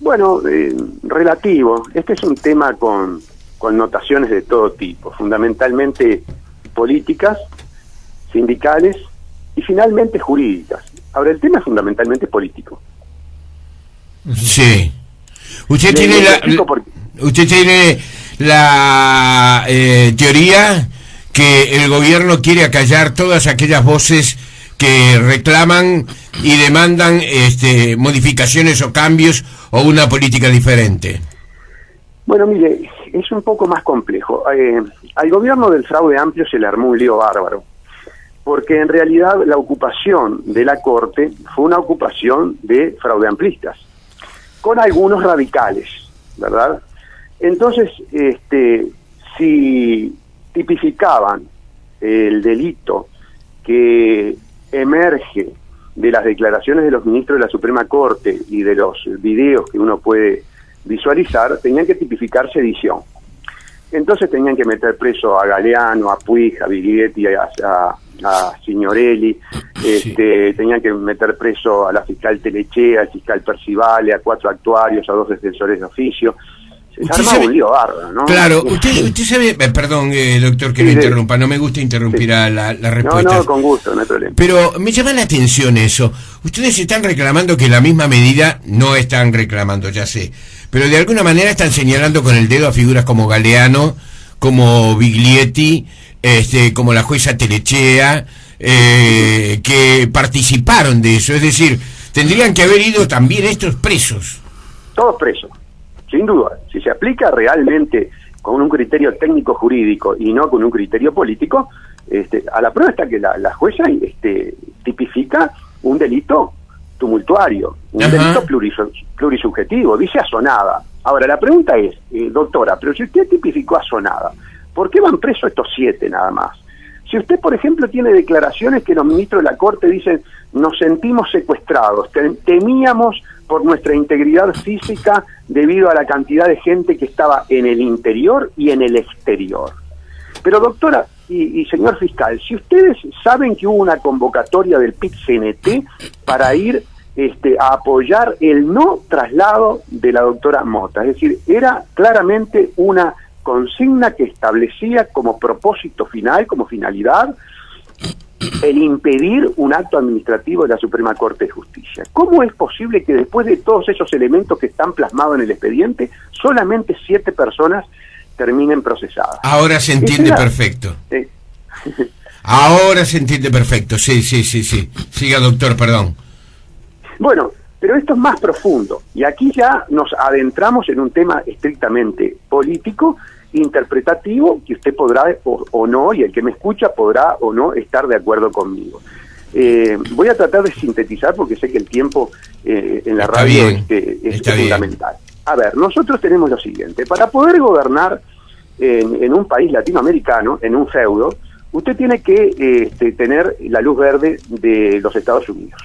Bueno, relativo. Este es un tema con connotaciones de todo tipo, fundamentalmente políticas, sindicales y finalmente jurídicas. Ahora, el tema es fundamentalmente político. Sí. Usted tiene la teoría que el gobierno quiere acallar todas aquellas voces que reclaman y demandan modificaciones o cambios o una política diferente. Bueno, mire, es un poco más complejo. Al gobierno del Fraude Amplio se le armó un lío bárbaro, porque en realidad la ocupación de la Corte fue una ocupación de fraudeamplistas, con algunos radicales, ¿verdad? Entonces, si tipificaban el delito que emerge de las declaraciones de los ministros de la Suprema Corte y de los videos que uno puede visualizar, tenían que tipificar sedición. Entonces tenían que meter preso a Galeano, a Puig, a Biglietti, a Signorelli, Sí. Tenían que meter preso a la fiscal Telechea, al fiscal Percivale, a 4 actuarios, a 2 defensores de oficio. Se arma un lío bárbaro, ¿no? Claro, usted sabe, perdón, doctor, que Sí, lo interrumpa, no me gusta interrumpir a la respuesta. No, con gusto, no hay problema. Pero me llama la atención eso. Ustedes están reclamando que la misma medida, no están reclamando, ya sé, pero de alguna manera están señalando con el dedo a figuras como Galeano, como Biglietti, como la jueza Telechea, que participaron de eso. Es decir, tendrían que haber ido también estos presos. Todos presos, sin duda. Si se aplica realmente con un criterio técnico jurídico y no con un criterio político, a la prueba está que la jueza tipifica un delito tumultuario, un delito plurisubjetivo, dice asonada. Ahora, la pregunta es, doctora, pero si usted tipificó asonada, ¿por qué van presos estos 7 nada más? Si usted, por ejemplo, tiene declaraciones que los ministros de la Corte dicen, nos sentimos secuestrados, temíamos por nuestra integridad física debido a la cantidad de gente que estaba en el interior y en el exterior. Pero doctora y señor fiscal, si ustedes saben que hubo una convocatoria del PIT-CNT para ir a apoyar el no traslado de la doctora Mota, es decir, era claramente una consigna que establecía como propósito final, como finalidad, el impedir un acto administrativo de la Suprema Corte de Justicia. ¿Cómo es posible que después de todos esos elementos que están plasmados en el expediente, solamente 7 personas terminen procesadas? Ahora se entiende perfecto. Ahora se entiende perfecto, sí. Siga, doctor, perdón. Bueno, pero esto es más profundo, y aquí ya nos adentramos en un tema estrictamente político, interpretativo, que usted podrá o no, y el que me escucha podrá o no estar de acuerdo conmigo. Voy a tratar de sintetizar porque sé que el tiempo en la radio es fundamental. A ver, nosotros tenemos lo siguiente: para poder gobernar en un país latinoamericano, en un feudo, usted tiene que tener la luz verde de los Estados Unidos.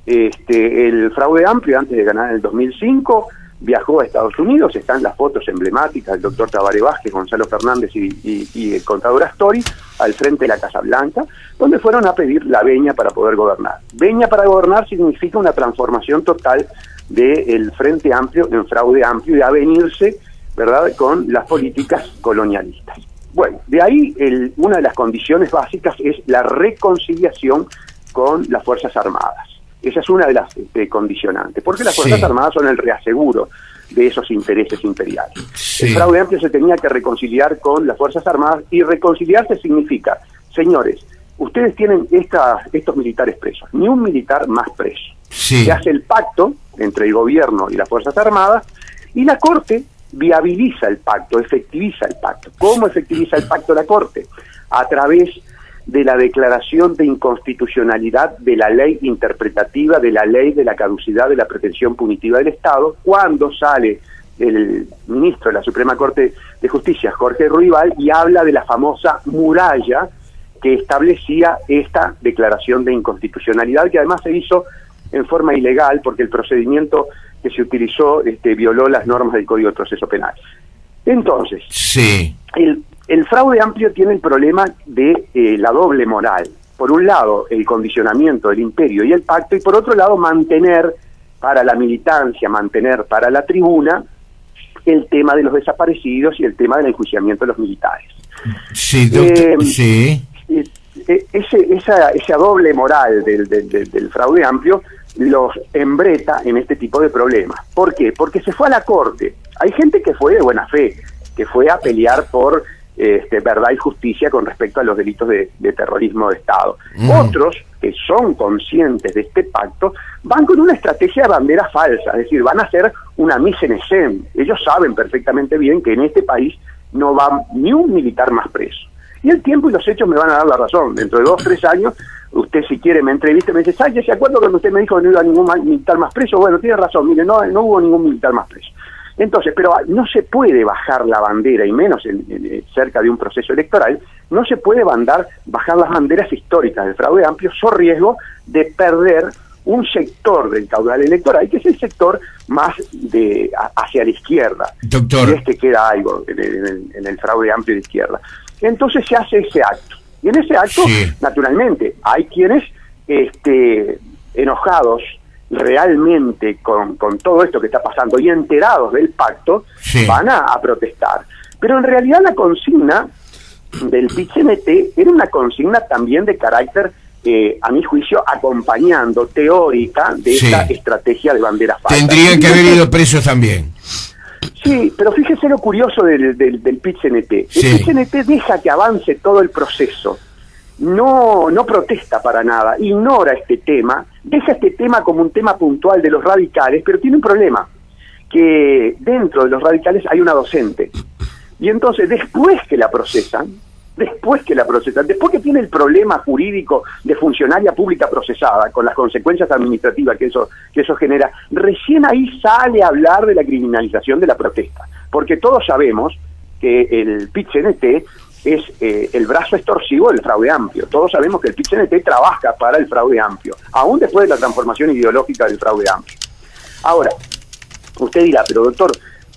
El Fraude Amplio, antes de ganar en el 2005, viajó a Estados Unidos. Están las fotos emblemáticas del doctor Tabaré Vázquez, Gonzalo Fernández y el contador Astori al frente de la Casa Blanca, donde fueron a pedir la veña para poder gobernar. Veña para gobernar significa una transformación total del Frente Amplio en Fraude Amplio y avenirse, ¿verdad?, con las políticas colonialistas. Bueno, de ahí una de las condiciones básicas es la reconciliación con las Fuerzas Armadas. Esa es una de las condicionantes, porque las Fuerzas Armadas son el reaseguro de esos intereses imperiales. Sí. El Fraude Amplio se tenía que reconciliar con las Fuerzas Armadas, y reconciliarse significa, señores, ustedes tienen estos militares presos, ni un militar más preso. Sí. Se hace el pacto entre el gobierno y las Fuerzas Armadas, y la Corte viabiliza el pacto, efectiviza el pacto. ¿Cómo efectiviza el pacto la Corte? A través de la declaración de inconstitucionalidad de la ley interpretativa de la ley de la caducidad de la pretensión punitiva del Estado, cuando sale el ministro de la Suprema Corte de Justicia, Jorge Ruibal, y habla de la famosa muralla que establecía esta declaración de inconstitucionalidad, que además se hizo en forma ilegal porque el procedimiento que se utilizó violó las normas del Código de Proceso Penal. Entonces, el Fraude Amplio tiene el problema de la doble moral. Por un lado, el condicionamiento del imperio y el pacto, y por otro lado, mantener para la militancia, mantener para la tribuna el tema de los desaparecidos y el tema del enjuiciamiento de los militares. Sí, doctor, sí. Esa doble moral del fraude amplio los embreta en este tipo de problemas. ¿Por qué? Porque se fue a la corte. Hay gente que fue de buena fe, que fue a pelear por verdad y justicia con respecto a los delitos de terrorismo de Estado. Otros, que son conscientes de este pacto, van con una estrategia de bandera falsa, es decir, van a hacer una mise en scène. Ellos saben perfectamente bien que en este país no va ni un militar más preso. Y el tiempo y los hechos me van a dar la razón. Dentro de 2 o 3 años, usted si quiere me entrevista y me dice, ¿sabes? ¿Se acuerda cuando usted me dijo que no iba ningún militar más preso? Bueno, tiene razón, mire, no hubo ningún militar más preso. Entonces, pero no se puede bajar la bandera, y menos cerca de un proceso electoral, no se puede bajar las banderas históricas del fraude amplio, so riesgo de perder un sector del caudal electoral, que es el sector más hacia la izquierda. Doctor. Y queda algo en el fraude amplio de izquierda. Entonces se hace ese acto. Y en ese acto, sí, naturalmente, hay quienes enojados realmente con todo esto que está pasando y enterados del pacto, sí, van a protestar. Pero en realidad la consigna del PIT-CNT era una consigna también de carácter, a mi juicio, acompañando teórica de, sí, esta estrategia de bandera falsa. Tendrían que haber ido presos también. Sí, pero fíjese lo curioso del PIT-CNT. El, sí, PIT-CNT deja que avance todo el proceso. No protesta para nada, ignora este tema, deja este tema como un tema puntual de los radicales, pero tiene un problema, que dentro de los radicales hay una docente. Y entonces, después que tiene el problema jurídico de funcionaria pública procesada, con las consecuencias administrativas que eso genera, recién ahí sale a hablar de la criminalización de la protesta. Porque todos sabemos que el PIT-CNT es el brazo extorsivo del fraude amplio. Todos sabemos que el PIT-CNT trabaja para el fraude amplio, aún después de la transformación ideológica del fraude amplio. Ahora, usted dirá, pero doctor,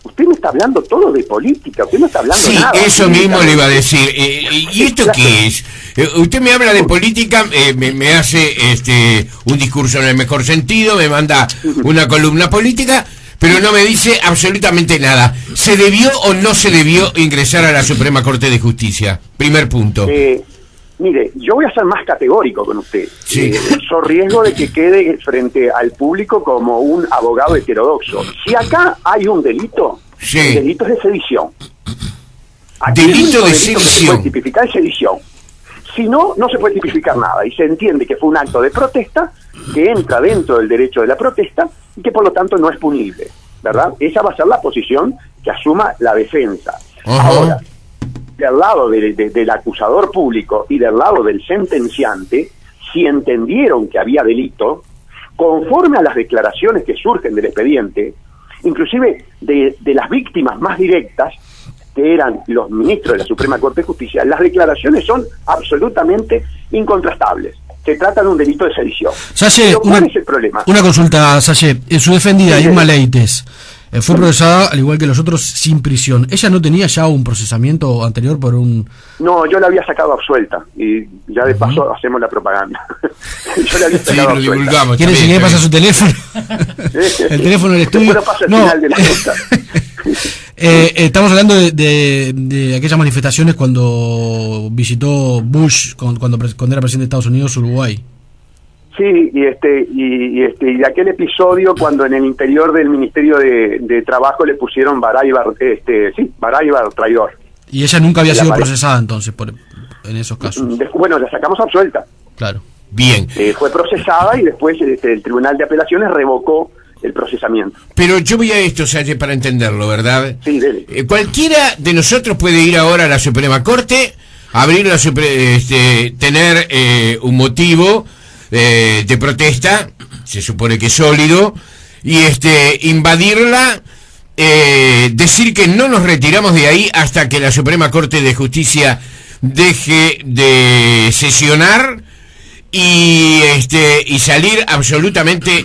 usted no está hablando todo de política, usted no está hablando nada. Sí, eso mismo le iba a decir. ¿Y esto qué es? Usted me habla de política, me hace un discurso en el mejor sentido, me manda una columna política, pero no me dice absolutamente nada. ¿Se debió o no se debió ingresar a la Suprema Corte de Justicia? Primer punto. Mire, yo voy a ser más categórico con usted. Sí. So riesgo de que quede frente al público como un abogado heterodoxo. Si acá hay un delito, sí, el delito es de sedición. Aquí delito de sedición. Que se puede tipificar es sedición. Si no, no se puede tipificar nada. Y se entiende que fue un acto de protesta que entra dentro del derecho de la protesta y que por lo tanto no es punible, ¿verdad? Esa va a ser la posición que asuma la defensa. Ahora, del lado del acusador público y del lado del sentenciante, si entendieron que había delito, conforme a las declaraciones que surgen del expediente, inclusive de las víctimas más directas, que eran los ministros de la Suprema Corte de Justicia, las declaraciones son absolutamente incontrastables. Se trata de un delito de sedición. Salle, ¿cuál es el problema? Una consulta, Salle. Su defendida, Sí, Irma Leites, fue procesada, al igual que los otros, sin prisión. ¿Ella no tenía ya un procesamiento anterior por un...? No, yo la había sacado absuelta, y ya de paso hacemos la propaganda. Yo la había sacado absuelta. ¿Quiere si le pasa su teléfono? El teléfono del estudio. Pasa el final de la nota. Estamos hablando de aquellas manifestaciones cuando visitó Bush, cuando era presidente de Estados Unidos, Uruguay. Sí, y de aquel episodio cuando en el interior del Ministerio de Trabajo le pusieron Baraybar, Baraybar traidor. Y ella nunca había sido procesada entonces en esos casos. Bueno, la sacamos absuelta. Claro. Bien. Fue procesada y después el Tribunal de Apelaciones revocó el procesamiento. Pero yo voy a esto, Salle, para entenderlo, ¿verdad? Sí, dele. Cualquiera de nosotros puede ir ahora a la Suprema Corte, abrir tener un motivo de protesta, se supone que es sólido, y invadirla, decir que no nos retiramos de ahí hasta que la Suprema Corte de Justicia deje de sesionar, y salir absolutamente,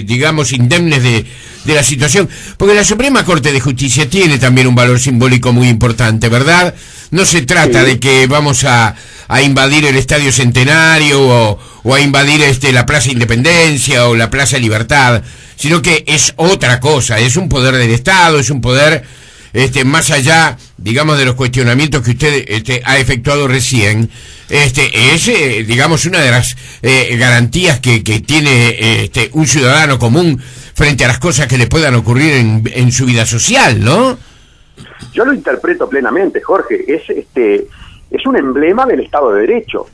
digamos, indemnes de la situación, porque la Suprema Corte de Justicia tiene también un valor simbólico muy importante, ¿verdad? No se trata de que vamos a invadir el Estadio Centenario o a invadir la Plaza Independencia o la Plaza Libertad, sino que es otra cosa, es un poder del Estado, es un poder más allá, digamos, de los cuestionamientos que usted ha efectuado recién. Es, digamos, una de las garantías que tiene un ciudadano común frente a las cosas que le puedan ocurrir en su vida social, ¿no? Yo lo interpreto plenamente, Jorge. Es un emblema del Estado de Derecho.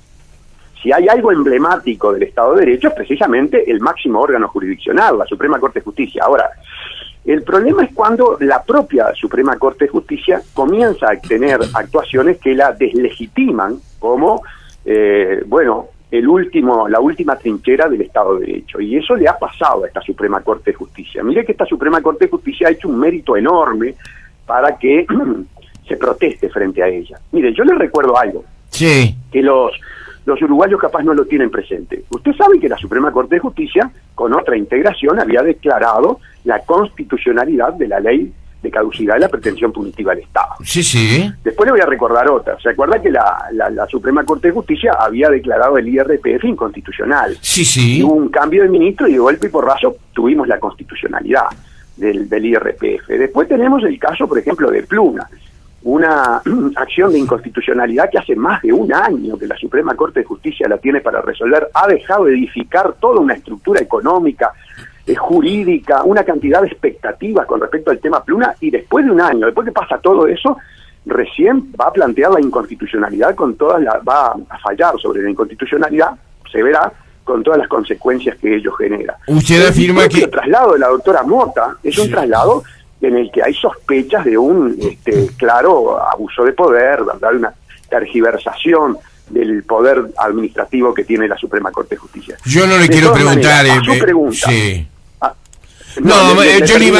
Si hay algo emblemático del Estado de Derecho es precisamente el máximo órgano jurisdiccional, la Suprema Corte de Justicia. Ahora, el problema es cuando la propia Suprema Corte de Justicia comienza a tener actuaciones que la deslegitiman como, la última trinchera del Estado de Derecho. Y eso le ha pasado a esta Suprema Corte de Justicia. Mire que esta Suprema Corte de Justicia ha hecho un mérito enorme para que se proteste frente a ella. Mire, yo le recuerdo algo, sí, que los uruguayos capaz no lo tienen presente. Usted sabe que la Suprema Corte de Justicia, con otra integración, había declarado la constitucionalidad de la ley de caducidad de la pretensión punitiva del Estado. Sí, sí. Después le voy a recordar otra. ¿Se acuerda que la Suprema Corte de Justicia había declarado el IRPF inconstitucional? Sí, sí. Y hubo un cambio de ministro y de golpe y porrazo tuvimos la constitucionalidad del IRPF. Después tenemos el caso, por ejemplo, de Pluna, una acción de inconstitucionalidad que hace más de un año que la Suprema Corte de Justicia la tiene para resolver, ha dejado de edificar toda una estructura económica, jurídica, una cantidad de expectativas con respecto al tema Pluna, y después de un año, después que pasa todo eso, recién va a plantear la inconstitucionalidad va a fallar sobre la inconstitucionalidad, se verá, con todas las consecuencias que ello genera. Usted afirma que el traslado de la doctora Mota es un traslado en el que hay sospechas de un claro abuso de poder, ¿verdad? Una tergiversación del poder administrativo que tiene la Suprema Corte de Justicia. Yo no le quiero preguntar... su pregunta. Sí. Yo le iba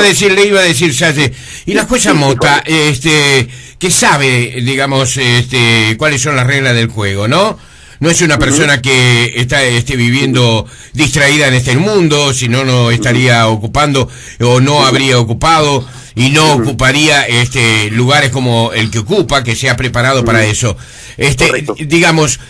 a decir, Salle, y la jueza Mota, que sabe, digamos, cuáles son las reglas del juego, ¿no? No es una persona que está viviendo distraída en este mundo, si no, no estaría ocupando o no habría ocupado y no ocuparía lugares como el que ocupa, que se ha preparado para eso. Digamos,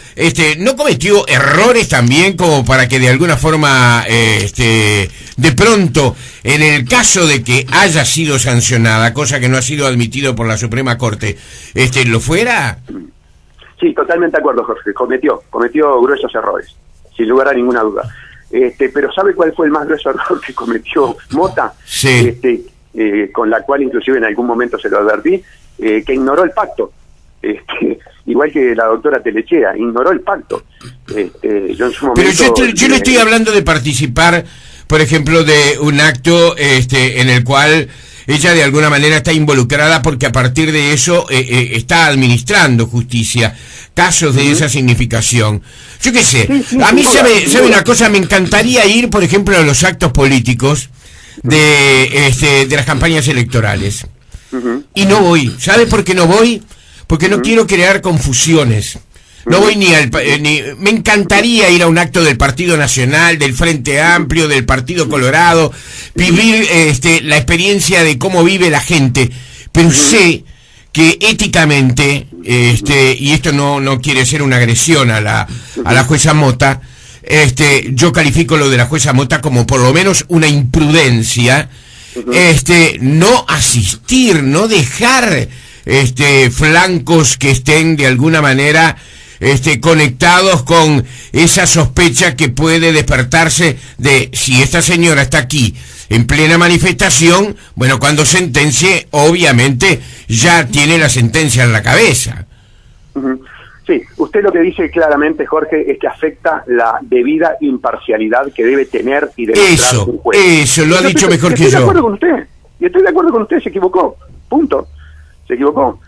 ¿no cometió errores también como para que de alguna forma, de pronto, en el caso de que haya sido sancionada, cosa que no ha sido admitido por la Suprema Corte, lo fuera? Sí, totalmente de acuerdo, Jorge. Cometió gruesos errores, sin lugar a ninguna duda. Pero ¿sabe cuál fue el más grueso error que cometió Mota? Sí. Con la cual inclusive en algún momento se lo advertí, que ignoró el pacto. Igual que la doctora Telechea, ignoró el pacto. Yo en su momento... Pero yo no estoy hablando de participar, por ejemplo, de un acto en el cual ella de alguna manera está involucrada porque a partir de eso está administrando justicia, casos de esa significación. Yo qué sé, a mí sabe una cosa, me encantaría ir, por ejemplo, a los actos políticos de las campañas electorales. Y no voy. ¿Sabe por qué no voy? Porque no quiero crear confusiones. No voy ni me encantaría ir a un acto del Partido Nacional, del Frente Amplio, del Partido Colorado, vivir la experiencia de cómo vive la gente, pero sé que éticamente, y esto no quiere ser una agresión a la jueza Mota, yo califico lo de la jueza Mota como por lo menos una imprudencia, no asistir, no dejar flancos que estén de alguna manera conectados con esa sospecha que puede despertarse de si esta señora está aquí en plena manifestación, bueno, cuando sentencie, obviamente ya tiene la sentencia en la cabeza. Sí, usted lo que dice claramente, Jorge, es que afecta la debida imparcialidad que debe tener y demostrar un juez. Eso, lo ha dicho mejor que yo. Estoy de acuerdo con usted, y estoy de acuerdo con usted, se equivocó, punto, se equivocó.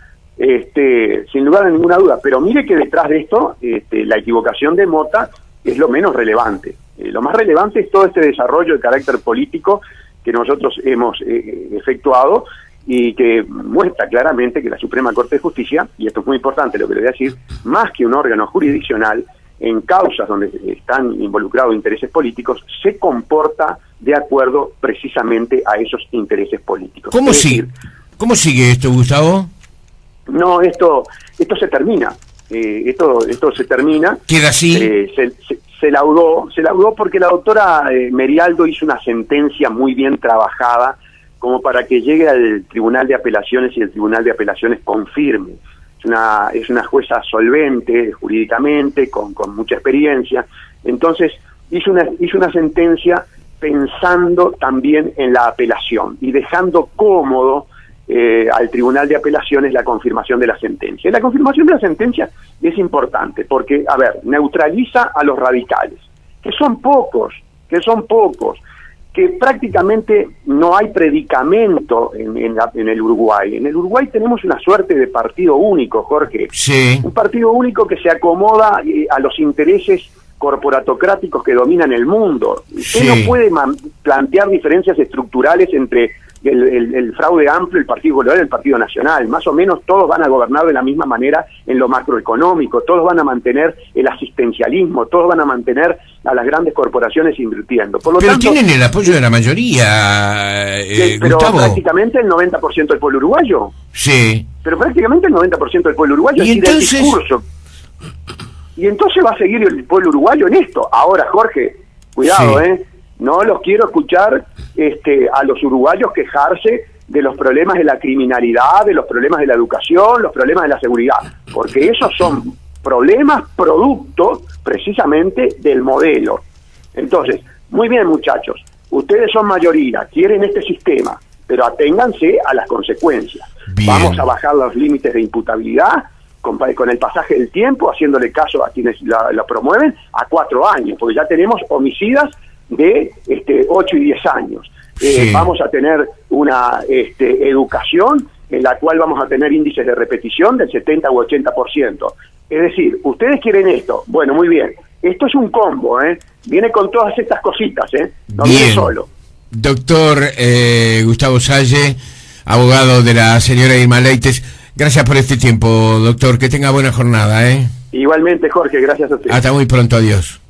Sin lugar a ninguna duda, pero mire que detrás de esto, la equivocación de Mota es lo menos relevante. Lo más relevante es todo este desarrollo de carácter político que nosotros hemos efectuado y que muestra claramente que la Suprema Corte de Justicia, y esto es muy importante lo que le voy a decir, más que un órgano jurisdiccional, en causas donde están involucrados intereses políticos, se comporta de acuerdo precisamente a esos intereses políticos. ¿Cómo sigue esto, Gustavo? No, esto se termina. Esto se termina. ¿Queda así? Se laudó porque la doctora Merialdo hizo una sentencia muy bien trabajada como para que llegue al Tribunal de Apelaciones y el Tribunal de Apelaciones confirme. Es una jueza solvente jurídicamente, con mucha experiencia. Entonces hizo una sentencia pensando también en la apelación y dejando cómodo al Tribunal de Apelaciones la confirmación de la sentencia. Y la confirmación de la sentencia es importante porque, neutraliza a los radicales, que son pocos, que prácticamente no hay predicamento en el Uruguay. En el Uruguay tenemos una suerte de partido único, Jorge. Sí. Un partido único que se acomoda a los intereses corporatocráticos que dominan el mundo. Usted no puede plantear diferencias estructurales entre el fraude amplio, el Partido Colorado y el Partido Nacional. Más o menos todos van a gobernar de la misma manera en lo macroeconómico, todos van a mantener el asistencialismo, todos van a mantener a las grandes corporaciones invirtiendo. Por lo pero tanto, tienen el apoyo de la mayoría, pero Gustavo. prácticamente el 90% del pueblo uruguayo. Sí. Pero prácticamente el 90% del pueblo uruguayo. ¿Y entonces? El discurso. Y entonces va a seguir el pueblo uruguayo en esto. Ahora, Jorge, cuidado, Sí. No los quiero escuchar a los uruguayos quejarse de los problemas de la criminalidad, de los problemas de la educación, los problemas de la seguridad, porque esos son problemas producto precisamente del modelo. Entonces, muy bien, muchachos, ustedes son mayoría, quieren este sistema, pero aténganse a las consecuencias. Bien. Vamos a bajar los límites de imputabilidad con el pasaje del tiempo, haciéndole caso a quienes la promueven, a 4 años, porque ya tenemos homicidas de 8 y 10 años. Sí. Vamos a tener una educación en la cual vamos a tener índices de repetición del 70 u 80%. Es decir, ustedes quieren esto, bueno, muy bien, esto es un combo, viene con todas estas cositas, no Bien. viene solo. Doctor Gustavo Salle, abogado de la señora Irma Leites, gracias por este tiempo, doctor, que tenga buena jornada. Igualmente, Jorge, gracias a usted. Hasta muy pronto, adiós.